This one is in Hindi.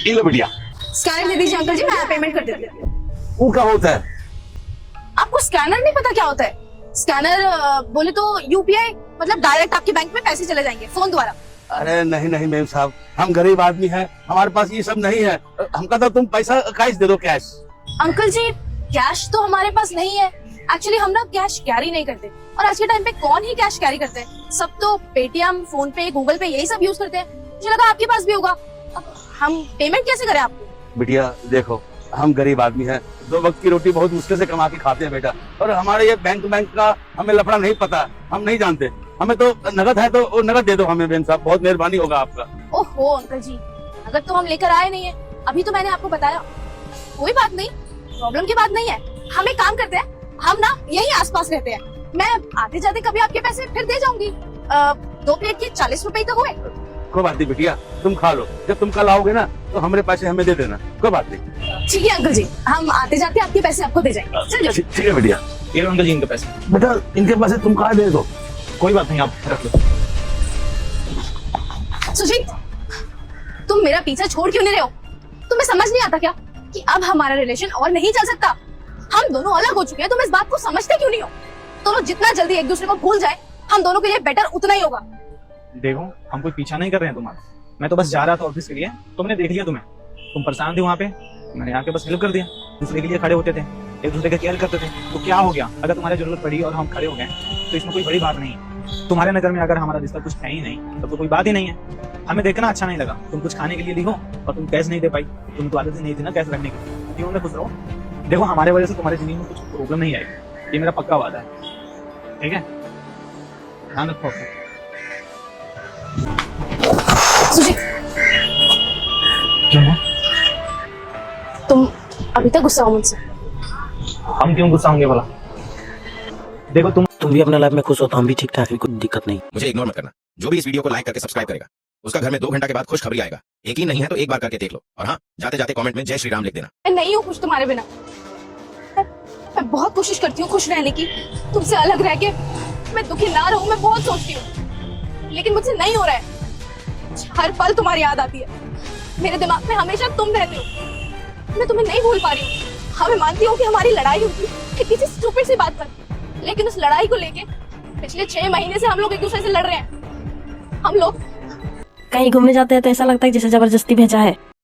ये लो बिटिया। स्कैनर दे दीजिए अंकल जी, मैं पेमेंट कर देती हूँ। वो क्या होता है? आपको स्कैनर नहीं पता क्या होता है? स्कैनर बोले तो यूपीआई, मतलब डायरेक्ट आपके बैंक में पैसे चले जाएंगे फोन द्वारा। अरे नहीं नहीं मेम साहब, हम गरीब आदमी हैं, हमारे पास ये सब नहीं है। हम कहता तुम पैसा कैश दे दो, कैश। अंकल जी कैश तो हमारे पास नहीं है। एक्चुअली हम ना कैश कैरी नहीं करते, और आज के टाइम पे कौन ही कैश कैरी करते हैं। सब तो पेटीएम, फोन पे, गूगल पे यही सब यूज करते हैं। मुझे लगा आपके पास भी होगा। अब हम पेमेंट कैसे करें आपको? बिटिया देखो, हम गरीब आदमी हैं, 2 वक्त की रोटी बहुत मुश्किल से कमा के खाते हैं बेटा। और हमारे ये बैंक का हमें लफड़ा नहीं पता, हम नहीं जानते। हमें तो नगद है तो नगद दे दो हमें मेम साहब, बहुत मेहरबानी होगा आपका। ओहो अंकल जी, अगर तो हम लेकर आए नहीं है, अभी तो मैंने आपको बताया। कोई बात नहीं, प्रॉब्लम की बात नहीं है। हम एक काम करते हैं, हम ना यही आसपास रहते हैं, मैं आते जाते कभी आपके पैसे फिर दे जाऊंगी। 2 प्लेट के 40 रुपए तो हुए। कोई बात नहीं बिटिया, तुम खा लो। जब तुम कल आओगे ना तो हमारे पैसे हमें दे देना, कोई बात नहीं। ठीक है अंकल जी, हम आते जाते आपके पैसे आपको दे जाएंगे। चलिए। ठीक है बिटिया। ये लो अंकल जी इनके पैसे। बेटा इनके पैसे तुम कहाँ दे दो? कोई बात नहीं, आप रख लो। सुजीत, तुम मेरा पीछा छोड़ क्यों नहीं रहे हो? तुम्हें समझ नहीं आता क्या कि अब हमारा रिलेशन और नहीं चल सकता? हम दोनों अलग हो चुके हैं, तुम इस बात को समझते क्यों नहीं हो? दोनों जितना जल्दी एक दूसरे को भूल जाए, हम दोनों के लिए बेटर उतना ही होगा। देखो हम कोई पीछा नहीं कर रहे हैं तुम्हारा, मैं तो बस जा रहा था ऑफिस के लिए, तुमने देख लिया तुम्हें, तुम परेशान थे वहाँ पे, मैंने आके बस हेल्प कर दिया। दूसरे के लिए खड़े होते थे, एक दूसरे का केयर करते थे, तो क्या हो गया? अगर तुम्हारी जरूरत पड़ी और हम खड़े हो गए तो इसमें कोई बड़ी बात नहीं है। तुम्हारे नजर में अगर हमारा रिश्ता कुछ है ही नहीं तब तो कोई बात ही नहीं है। हमें देखना अच्छा नहीं लगा, तुम कुछ खाने के लिए लिखो और तुम कैश नहीं दे पाई। तुम तो आदत नहीं थी ना कैश रखने की, क्यों ना खुश रहो। देखो हमारे वजह से तुम्हारी जिंदगी में कुछ प्रॉब्लम नहीं आएगी, ये मेरा पक्का वादा है, ठीक है? ध्यान रखो। सुजीत, क्यों है? तुम अभी तक गुस्सा हो मुझसे? हम क्यों गुस्सा होंगे भला? देखो तुम भी अपने लाइफ में खुश हो तो हम भी ठीक ठाक है, कोई दिक्कत नहीं। मुझे इग्नोर मत करना। जो भी इस वीडियो को लाइक करके सब्सक्राइब करेगा उसका घर में 2 घंटा के बाद खुशखबरी आएगा। यकीन नहीं है तो एक बार करके देख लो, और हाँ, जाते जाते कमेंट में जय श्री राम लिख देना। मैं नहीं हूँ खुश तुम्हारे बिना। मैं बहुत कोशिश करती हूँ खुश रहने की, तुमसे अलग रह के मैं दुखी ना रहूं, मैं बहुत सोचती हूँ, लेकिन मुझसे नहीं हो रहा है। हर पल तुम्हारी याद आती है, मेरे दिमाग में हमेशा तुम रहते हो। मैं तुम्हें नहीं भूल पा रही हूँ। हाँ मैं मानती हूँ कि हमारी लड़ाई हुई थी किसी स्टूपिड सी बात पर, लेकिन उस लड़ाई को लेके पिछले 6 महीने से हम लोग एक दूसरे से लड़ रहे हैं। हम लोग कहीं घूमने जाते हैं तो ऐसा लगता है जैसे जबरदस्ती भेजा है।